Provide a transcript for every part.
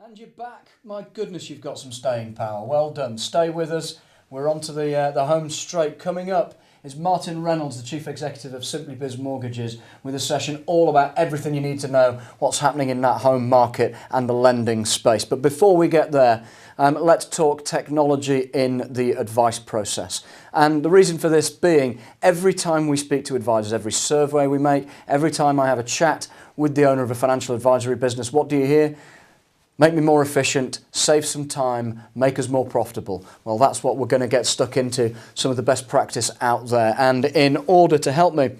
And you're back. My goodness, you've got some staying power. Well done. Stay with us. We're on to the home straight. Coming up is Martin Reynolds, the Chief Executive of SimplyBiz Mortgages, with a session all about everything you need to know, what's happening in that home market and the lending space. But before we get there, let's talk technology in the advice process. And the reason for this being, every time we speak to advisors, every survey we make, every time I have a chat with the owner of a financial advisory business, what do you hear? Make me more efficient, save some time, make us more profitable. Well, that's what we're going to get stuck into, some of the best practice out there. And in order to help me,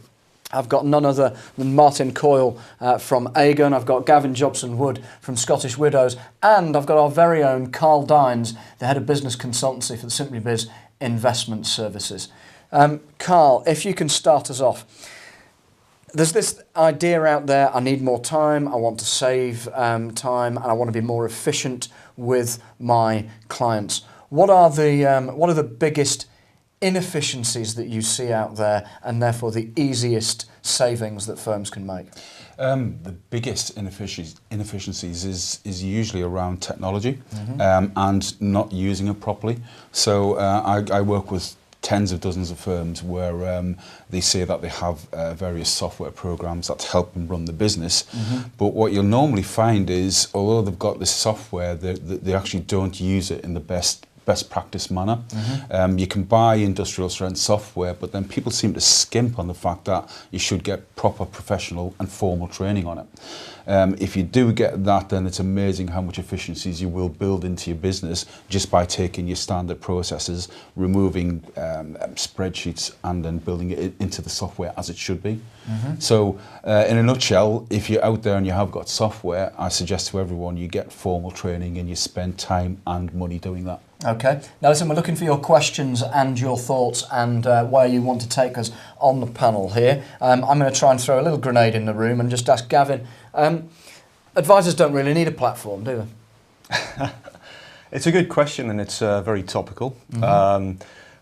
I've got none other than Martin Coyle from Aegon. I've got Gavin Jobson-Wood from Scottish Widows. And I've got our very own Karl, the head of business consultancy for the SimplyBiz Investment Services. Karl, if you can start us off. There's this idea out there, I need more time, I want to save time, and I want to be more efficient with my clients. What are the biggest inefficiencies that you see out there, and therefore the easiest savings that firms can make? The biggest inefficiencies is usually around technology and not using it properly. So I work with tens of dozens of firms where they say that they have various software programs that help them run the business. But what you'll normally find is, although they've got this software, they actually don't use it in the best practice manner. You can buy industrial strength software, but then people seem to skimp on the fact that you should get proper professional and formal training on it. If you do get that, then it's amazing how much efficiencies you will build into your business just by taking your standard processes, removing spreadsheets and then building it into the software as it should be. So in a nutshell, if you're out there and you have got software, I suggest to everyone you get formal training and you spend time and money doing that. Okay. Now listen, we're looking for your questions and your thoughts and where you want to take us on the panel here. I'm going to try and throw a little grenade in the room and just ask Gavin, advisors don't really need a platform, do they? It's a good question and it's very topical.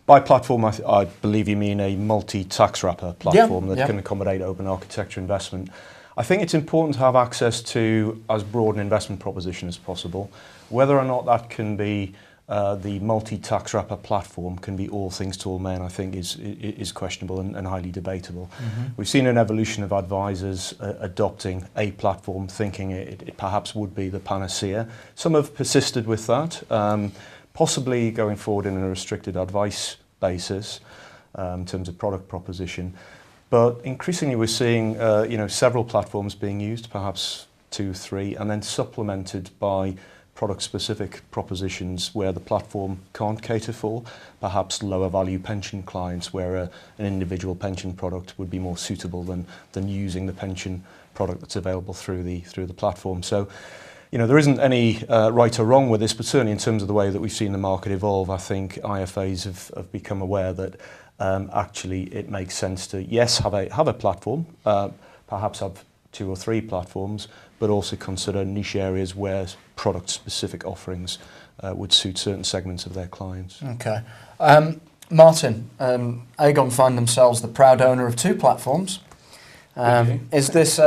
By platform, I believe you mean a multi-tax wrapper platform that can accommodate open architecture investment. I think it's important to have access to as broad an investment proposition as possible. Whether or not that can be the multi-tax wrapper platform can be all things to all men, I think is questionable and highly debatable. We've seen an evolution of advisors adopting a platform, thinking it perhaps would be the panacea. Some have persisted with that, possibly going forward in a restricted advice basis in terms of product proposition. But increasingly we're seeing several platforms being used, perhaps 2, 3, and then supplemented by product-specific propositions where the platform can't cater for, perhaps lower value pension clients where an individual pension product would be more suitable than using the pension product that's available through the platform. So, there isn't any right or wrong with this, but certainly in terms of the way that we've seen the market evolve, I think IFAs have become aware that actually it makes sense to, yes, have a platform, perhaps have 2 or 3 platforms, but also consider niche areas where product-specific offerings would suit certain segments of their clients. Okay. Martin, Aegon find themselves the proud owner of 2 platforms. Is this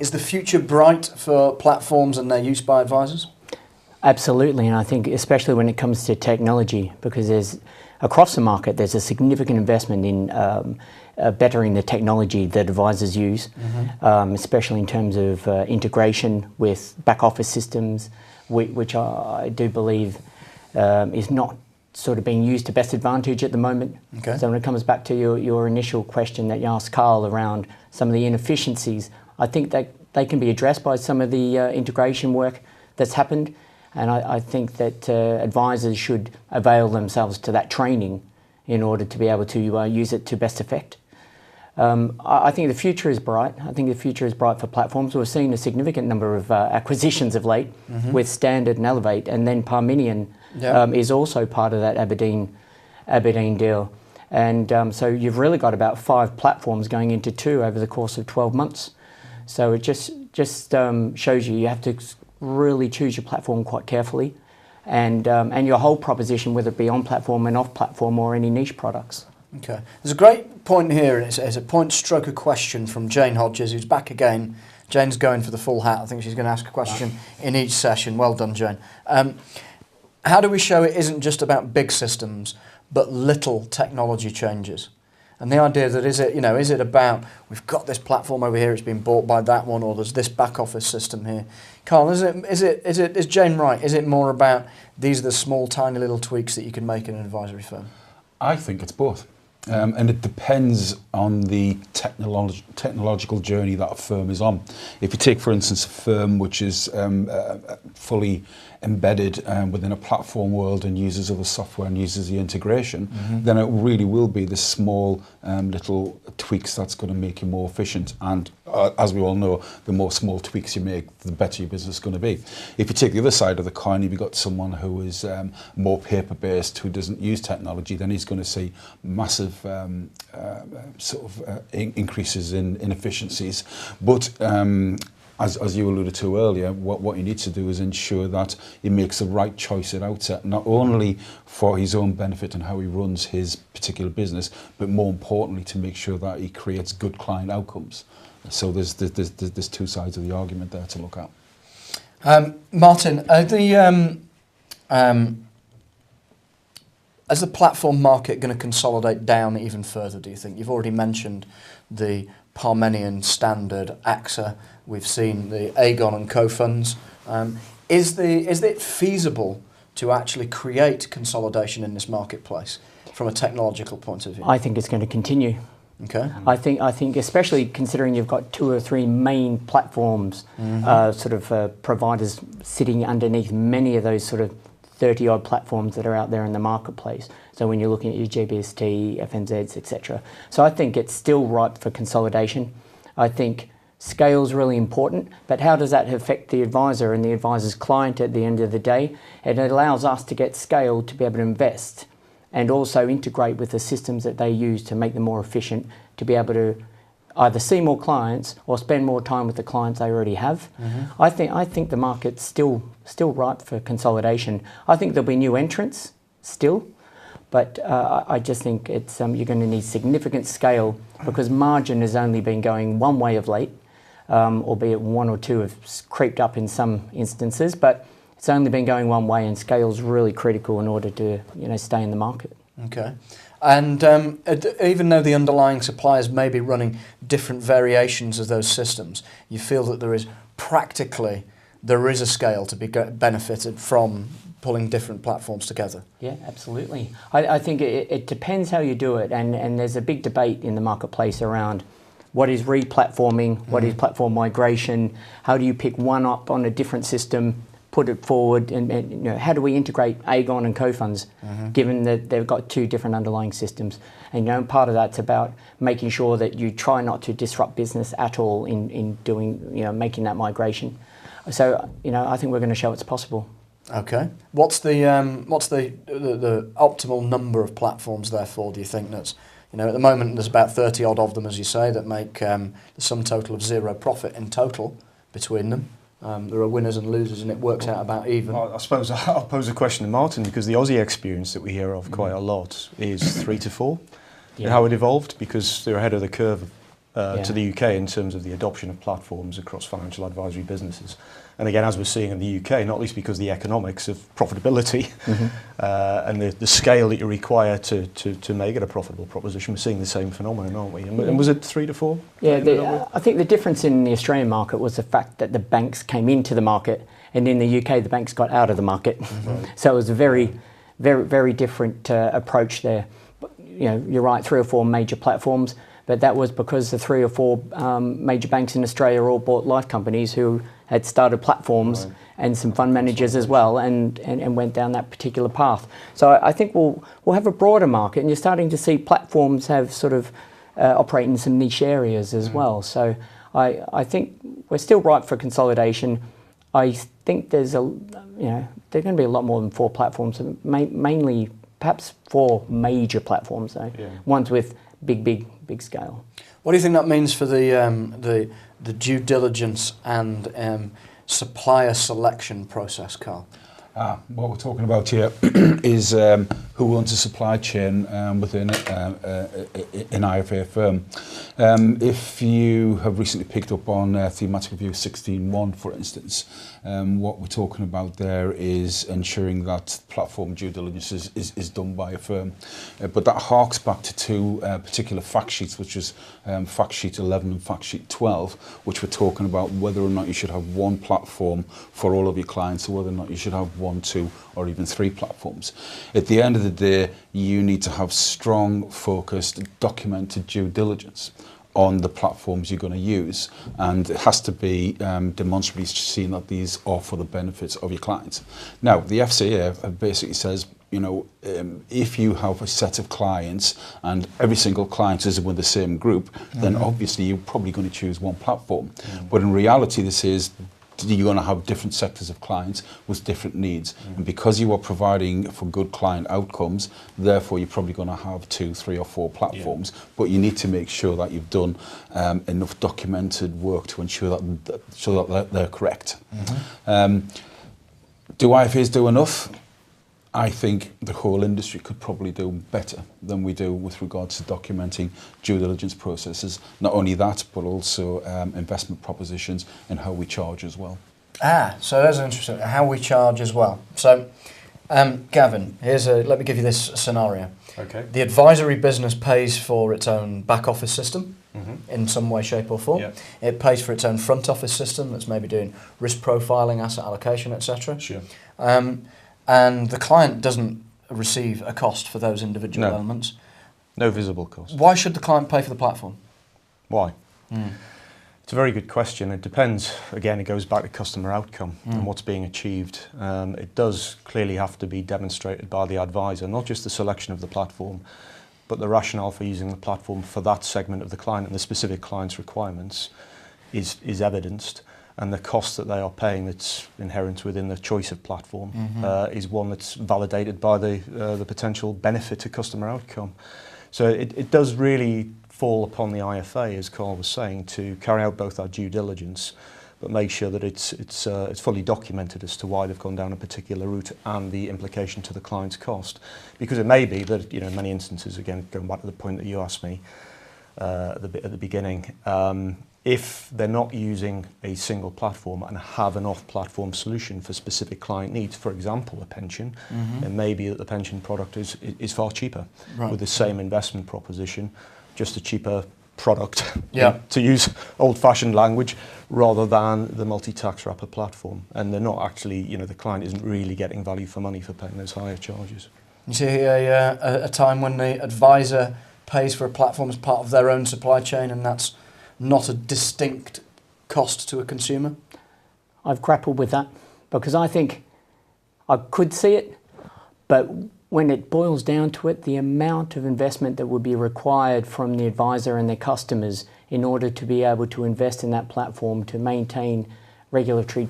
is the future bright for platforms and their use by advisors? Absolutely, and I think especially when it comes to technology, because across the market there's a significant investment in bettering the technology that advisors use, especially in terms of integration with back office systems, which I do believe is not sort of being used to best advantage at the moment. Okay. So when it comes back to your initial question that you asked Karl around some of the inefficiencies, I think that they can be addressed by some of the integration work that's happened. And I think that advisors should avail themselves to that training in order to be able to use it to best effect. I think the future is bright. I think the future is bright for platforms. We've seen a significant number of acquisitions of late with Standard and Elevate, and then Parmenion is also part of that Aberdeen deal. And so you've really got about 5 platforms going into 2 over the course of 12 months. So it just shows you have to really choose your platform quite carefully, and your whole proposition, whether it be on platform and off platform or any niche products. Okay. There's a great point here, and it's a point stroke a question from Jane Hodges, who's back again. Jane's going for the full hat. I think she's going to ask a question in each session. Well done, Jane. How do we show it isn't just about big systems, but little technology changes? And the idea that is it about we've got this platform over here, it's been bought by that one, or there's this back office system here. Karl, is Jane right? Is it more about these are the small, tiny little tweaks that you can make in an advisory firm? I think it's both. And it depends on the technological journey that a firm is on. If you take, for instance, a firm which is fully embedded within a platform world and uses other software and uses the integration, then it really will be the small little tweaks that's going to make you more efficient. And as we all know, the more small tweaks you make, the better your business is going to be. If you take the other side of the coin, if you've got someone who is more paper-based, who doesn't use technology, then he's going to see massive increases in efficiencies. But as you alluded to earlier, what he needs to do is ensure that he makes the right choice at outset, not only for his own benefit and how he runs his particular business, but more importantly to make sure that he creates good client outcomes. So there's two sides of the argument there to look at. Martin, is the platform market going to consolidate down even further, do you think? You've already mentioned the Parmenion Standard, AXA. We've seen the Aegon and CoFunds. Is it feasible to actually create consolidation in this marketplace from a technological point of view? I think it's going to continue. Okay. I think especially considering you've got 2 or 3 main platforms, providers sitting underneath many of those sort of 30-odd platforms that are out there in the marketplace. So when you're looking at your GBST, FNZs, etc. So I think it's still ripe for consolidation. I think scale is really important, but how does that affect the advisor and the advisor's client at the end of the day? It allows us to get scale to be able to invest and also integrate with the systems that they use to make them more efficient, to be able to either see more clients or spend more time with the clients they already have. I think the market's still ripe for consolidation. I think there'll be new entrants still, but I just think it's you're going to need significant scale because margin has only been going one way of late, albeit 1 or 2 have creeped up in some instances, but it's only been going one way, and scale's really critical in order to stay in the market. Okay. And even though the underlying suppliers may be running different variations of those systems, you feel that there is a scale to be benefited from pulling different platforms together? Yeah, absolutely. I think it depends how you do it, and there's a big debate in the marketplace around what is re-platforming, what is platform migration, how do you pick one up on a different system, put it forward, and how do we integrate Aegon and CoFunds, given that they've got 2 different underlying systems? And part of that's about making sure that you try not to disrupt business at all in doing, making that migration. So, I think we're going to show it's possible. Okay. What's the optimal number of platforms, therefore, do you think that's, at the moment there's about 30 odd of them, as you say, that make the sum total of 0 profit in total between them. There are winners and losers, and it works out about even. I suppose I'll pose a question to Martin, because the Aussie experience that we hear of quite a lot is 3 to 4. Yeah. How it evolved, because they're ahead of the curve to the UK in terms of the adoption of platforms across financial advisory businesses. And again, as we're seeing in the UK, not least because of the economics of profitability and the scale that you require to make it a profitable proposition, we're seeing the same phenomenon, aren't we? And was it 3 to 4? Yeah, I think the difference in the Australian market was the fact that the banks came into the market, and in the UK, the banks got out of the market. So it was a very, very, very different approach there. You're right, 3 or 4 major platforms, but that was because the 3 or 4 major banks in Australia all bought life companies who had started platforms and some fund managers as well, and went down that particular path. So I think we'll have a broader market, and you're starting to see platforms have sort of operate in some niche areas as well. So I think we're still ripe for consolidation. I think there's going to be a lot more than 4 platforms, mainly perhaps 4 major platforms though, ones with big scale. What do you think that means for the due diligence and supplier selection process, Karl? What we're talking about here is who runs a supply chain within an IFA firm. If you have recently picked up on Thematic Review 16.1, for instance, what we're talking about there is ensuring that platform due diligence is done by a firm. But that harks back to two particular fact sheets, which is fact sheet 11 and fact sheet 12, which were talking about whether or not you should have one platform for all of your clients, or whether or not you should have 1, 2, or even 3 platforms. At the end of the day, you need to have strong, focused, documented due diligence on the platforms you're going to use, and it has to be demonstrably seen that these are for the benefits of your clients. Now, the FCA basically says, you know, if you have a set of clients and every single client is with the same group, then obviously you're probably going to choose one platform. But in reality, this is you're going to have different sectors of clients with different needs. And because you are providing for good client outcomes, therefore you're probably going to have 2, 3 or 4 platforms, but you need to make sure that you've done enough documented work to ensure that they're correct. Do IFAs do enough? I think the whole industry could probably do better than we do with regards to documenting due diligence processes. Not only that, but also investment propositions and how we charge as well. So that's interesting, how we charge as well. So, Gavin, let me give you this scenario. Okay. The advisory business pays for its own back office system in some way, shape or form. Yep. It pays for its own front office system that's maybe doing risk profiling, asset allocation, etc. Sure. And the client doesn't receive a cost for those individual elements. No visible cost. Why should the client pay for the platform? Why? It's a very good question. It depends. Again, it goes back to customer outcome and what's being achieved. It does clearly have to be demonstrated by the advisor, not just the selection of the platform, but the rationale for using the platform for that segment of the client and the specific client's requirements is evidenced. And the cost that they are paying that's inherent within the choice of platform is one that's validated by the potential benefit to customer outcome. So it does really fall upon the IFA, as Karl was saying, to carry out both our due diligence, but make sure that it's fully documented as to why they've gone down a particular route and the implication to the client's cost. Because it may be that, you know, in many instances, again, going back to the point that you asked me at the beginning, if they're not using a single platform and have an off-platform solution for specific client needs, for example, a pension, it may be that the pension product is far cheaper with the same investment proposition, just a cheaper product, to use old-fashioned language, rather than the multi-tax wrapper platform. And they're not actually, you know, the client isn't really getting value for money for paying those higher charges. You see a time when the advisor pays for a platform as part of their own supply chain, and that's not a distinct cost to a consumer? I've grappled with that because I think I could see it, but when it boils down to it, the amount of investment that would be required from the advisor and their customers in order to be able to invest in that platform to maintain regulatory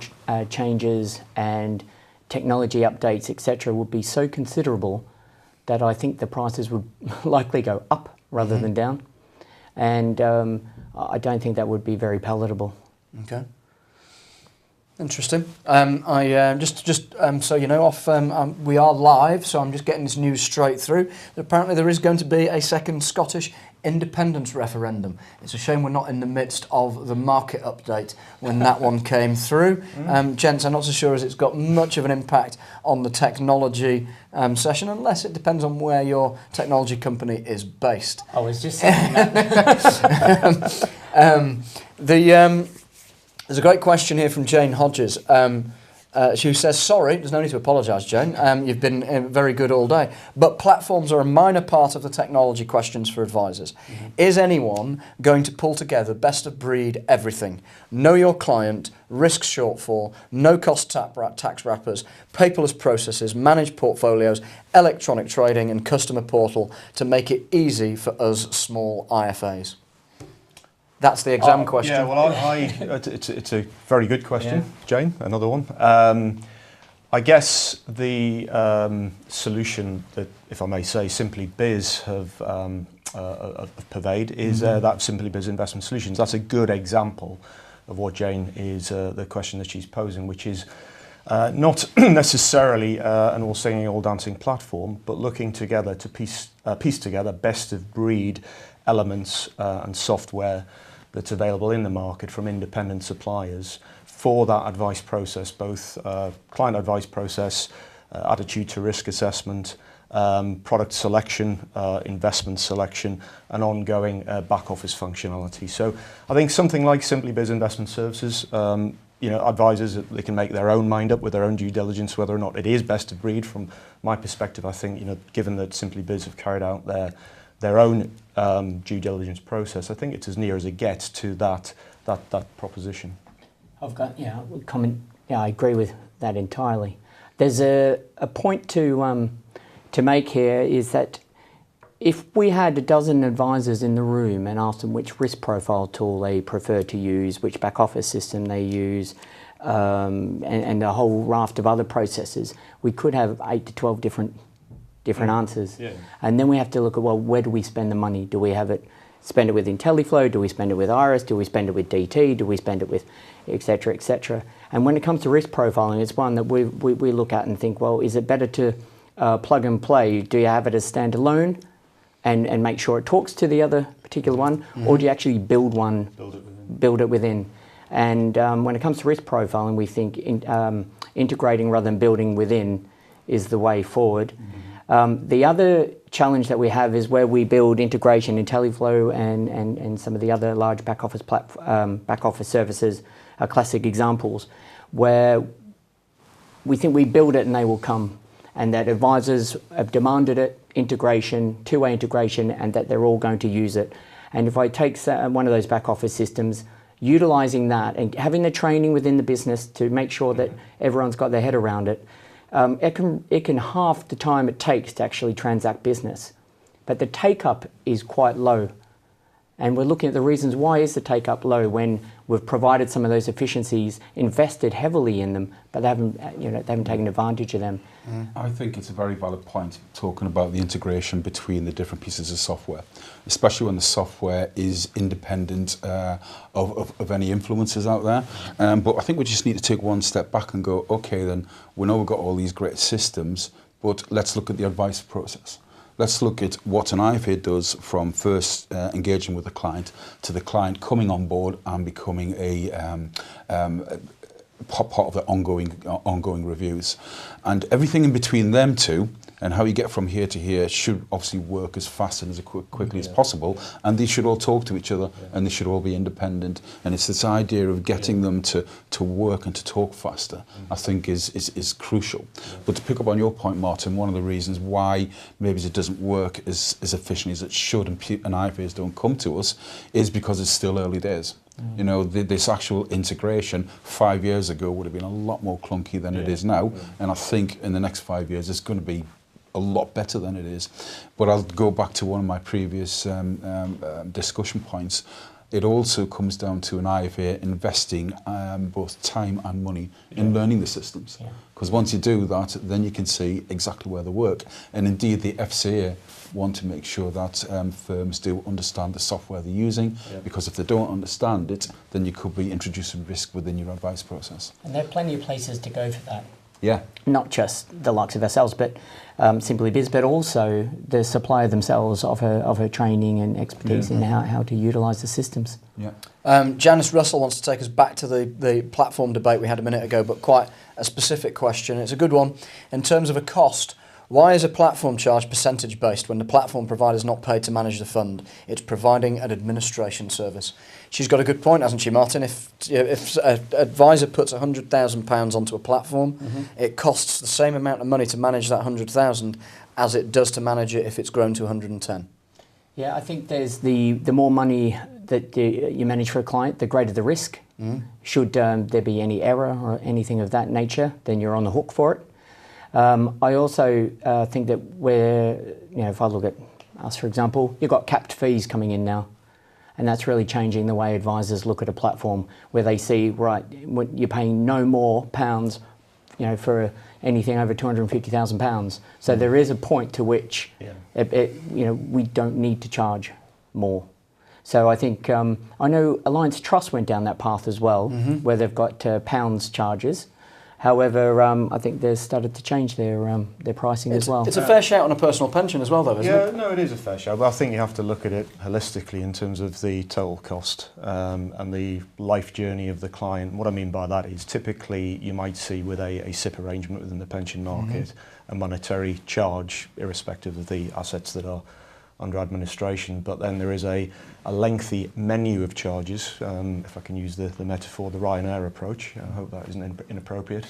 changes and technology updates, etc., would be so considerable that I think the prices would likely go up rather than down. And I don't think that would be very palatable. Okay. Interesting. So you know, we are live, so I'm just getting this news straight through. Apparently there is going to be a second Scottish independence referendum. It's a shame we're not in the midst of the market update when that one came through. Gents, I'm not so sure as it's got much of an impact on the technology session, unless it depends on where your technology company is based. I was just saying that. There's a great question here from Jane Hodges. Who says, sorry, there's no need to apologise, Jane, you've been very good all day, but platforms are a minor part of the technology questions for advisors. Is anyone going to pull together best of breed everything? Know your client, risk shortfall, no cost tax wrappers, paperless processes, managed portfolios, electronic trading and customer portal to make it easy for us small IFAs? That's the exam question. Yeah, well, it's a very good question, Jane, another one. I guess the solution that, if I may say, SimplyBiz have purveyed is that SimplyBiz Investment Solutions. That's a good example of what Jane is, the question that she's posing, which is Not necessarily an all singing, all dancing platform, but looking together to piece together best of breed elements and software that's available in the market from independent suppliers for that advice process, both client advice process, attitude to risk assessment, product selection, investment selection, and ongoing back office functionality. So I think something like SimplyBiz Investment Services, advisors, they can make their own mind up with their own due diligence whether or not it is best of breed. From my perspective, I think, given that SimplyBiz have carried out their own due diligence process, I think it's as near as it gets to that proposition. I've got comment. Yeah, I agree with that entirely. There's a point to make here is that if we had a dozen advisors in the room and asked them which risk profile tool they prefer to use, which back office system they use, and a whole raft of other processes, we could have 8 to 12 different answers. Yeah. And then we have to look at, well, where do we spend the money? Do we spend it with IntelliFlow? Do we spend it with Iris? Do we spend it with DT? Do we spend it with et cetera, et cetera? And when it comes to risk profiling, it's one that we look at and think, well, is it better to plug and play? Do you have it as standalone and make sure it talks to the other particular one? Or do you actually build it within? And when it comes to risk profiling, we think integrating rather than building within is the way forward. The other challenge that we have is where we build integration in IntelliFlow and some of the other large back office services are classic examples where we think we build it and they will come, and that advisors have demanded it, integration, two-way integration, and that they're all going to use it. And if I take one of those back office systems, utilising that and having the training within the business to make sure that everyone's got their head around it, it can halve the time it takes to actually transact business. But the take-up is quite low. And we're looking at the reasons why is the take-up low when we've provided some of those efficiencies, invested heavily in them, but they haven't taken advantage of them. I think it's a very valid point talking about the integration between the different pieces of software, especially when the software is independent of any influences out there. But I think we just need to take one step back and go, okay, then we know we've got all these great systems, but let's look at the advice process. Let's look at what an IFA does from first engaging with the client to the client coming on board and becoming a part of the ongoing reviews. And everything in between them two and how you get from here to here should obviously work as fast and as quickly as possible, and these should all talk to each other and they should all be independent. And it's this idea of getting them to work and to talk faster, I think is crucial. But to pick up on your point, Martin, one of the reasons why maybe it doesn't work as efficiently as it should and IFAs don't come to us is because it's still early days. This actual integration 5 years ago would have been a lot more clunky than it is now, and I think in the next 5 years it's going to be a lot better than it is. But I'll go back to one of my previous discussion points. It also comes down to an IFA investing both time and money in learning the systems. Because once you do that, then you can see exactly where they work. And indeed, the FCA want to make sure that firms do understand the software they're using, because if they don't understand it, then you could be introducing risk within your advice process. And there are plenty of places to go for that. Yeah. Not just the likes of ourselves, but SimplyBiz, but also the supplier themselves of her training and expertise in how to utilise the systems. Yeah. Janice Russell wants to take us back to the platform debate we had a minute ago, but quite a specific question. It's a good one. In terms of a cost, why is a platform charge percentage based when the platform provider is not paid to manage the fund? It's providing an administration service. She's got a good point, hasn't she, Martin? If an advisor puts £100,000 onto a platform, it costs the same amount of money to manage that 100,000 as it does to manage it if it's grown to 110. Yeah, I think there's the more money that you manage for a client, the greater the risk. Should there be any error or anything of that nature, then you're on the hook for it. I also think that if I look at us, for example, you've got capped fees coming in now. And that's really changing the way advisors look at a platform where they see, right, you're paying no more pounds, for anything over £250,000. So there is a point to which, we don't need to charge more. So I think, I know Alliance Trust went down that path as well, where they've got pounds charges. However, I think they've started to change their pricing as well. It's a fair shout on a personal pension as well, though, isn't it? Yeah, no, it is a fair shout. But I think you have to look at it holistically in terms of the total cost and the life journey of the client. What I mean by that is typically you might see with a SIP arrangement within the pension market a monetary charge, irrespective of the assets that are under administration, but then there is a lengthy menu of charges, if I can use the metaphor, the Ryanair approach. I hope that isn't inappropriate.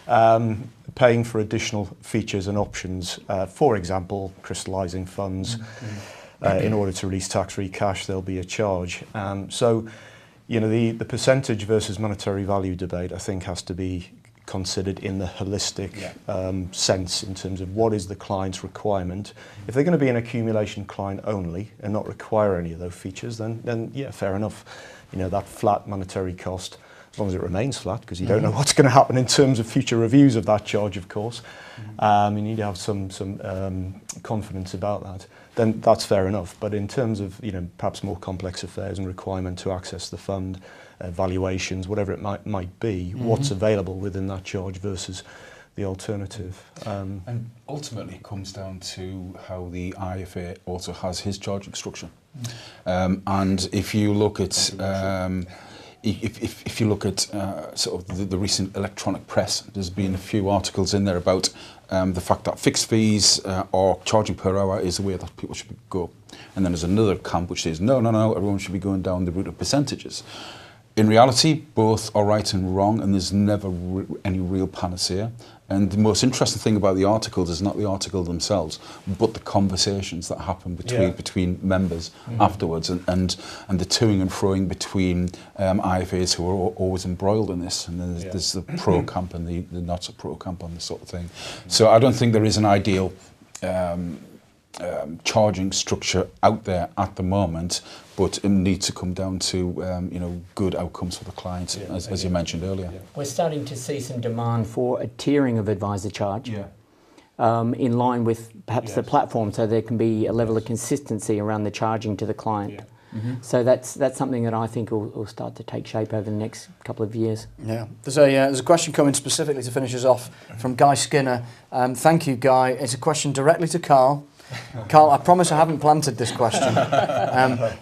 Paying for additional features and options, for example, crystallising funds. In order to release tax-free cash, there'll be a charge. So, you know, the percentage versus monetary value debate, I think, has to be considered in the holistic sense in terms of what is the client's requirement. If they're going to be an accumulation client only and not require any of those features, then yeah, fair enough. You know, that flat monetary cost, as long as it remains flat, because you don't know what's going to happen in terms of future reviews of that charge, of course. You need to have some confidence about that. Then that's fair enough. But in terms of, you know, perhaps more complex affairs and requirement to access the fund, valuations, whatever it might be, what's available within that charge versus the alternative. And ultimately it comes down to how the IFA also has his charging structure. And if you look at if you look at sort of the recent electronic press, there's been a few articles in there about the fact that fixed fees or charging per hour is the way that people should go. And then there's another camp which says, no, everyone should be going down the route of percentages. In reality, both are right and wrong, and there's never any real panacea. And the most interesting thing about the articles is not the article themselves, but the conversations that happen between members afterwards, and the toing and froing between IFAs who are always embroiled in this. And then there's the pro camp and the not so pro camp on this sort of thing. So I don't think there is an ideal charging structure out there at the moment, but it needs to come down to you know, good outcomes for the clients, as you mentioned earlier. We're starting to see some demand for a tiering of advisor charge in line with perhaps the platform, so there can be a level of consistency around the charging to the client. So that's something that I think will start to take shape over the next couple of years. Yeah, there's a question coming specifically to finish us off from Guy Skinner. Thank you, Guy. It's a question directly to Karl. Karl, I promise I haven't planted this question.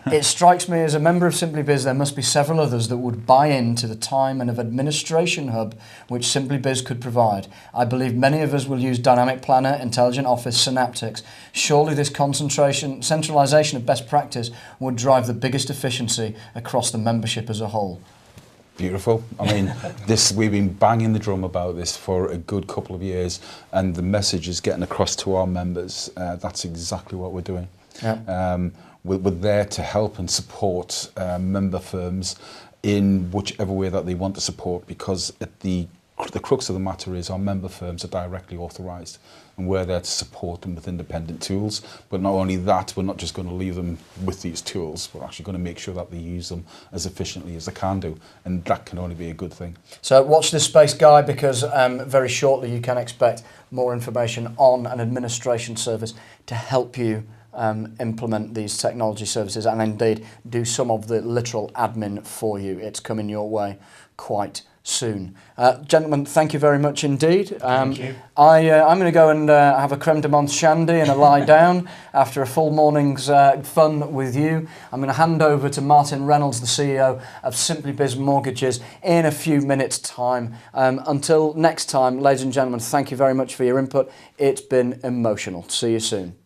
It strikes me as a member of SimplyBiz there must be several others that would buy into the time and of administration hub which SimplyBiz could provide. I believe many of us will use Dynamic Planner, Intelligent Office, Synaptics. Surely this centralisation of best practice would drive the biggest efficiency across the membership as a whole. Beautiful. I mean, we've been banging the drum about this for a good couple of years, and the message is getting across to our members. That's exactly what we're doing. We're there to help and support member firms in whichever way that they want to support, because at the crux of the matter is our member firms are directly authorised, and we're there to support them with independent tools. But not only that, we're not just going to leave them with these tools, we're actually going to make sure that they use them as efficiently as they can do, and that can only be a good thing. So watch this space, Guy, because very shortly you can expect more information on an administration service to help you implement these technology services and indeed do some of the literal admin for you. It's coming your way quite soon. Gentlemen, thank you very much indeed. Thank you. I'm going to go and have a creme de menthe shandy and a lie down after a full morning's fun with you. I'm going to hand over to Martin Reynolds, the CEO of SimplyBiz Mortgages, in a few minutes' time. Until next time, ladies and gentlemen, thank you very much for your input. It's been emotional. See you soon.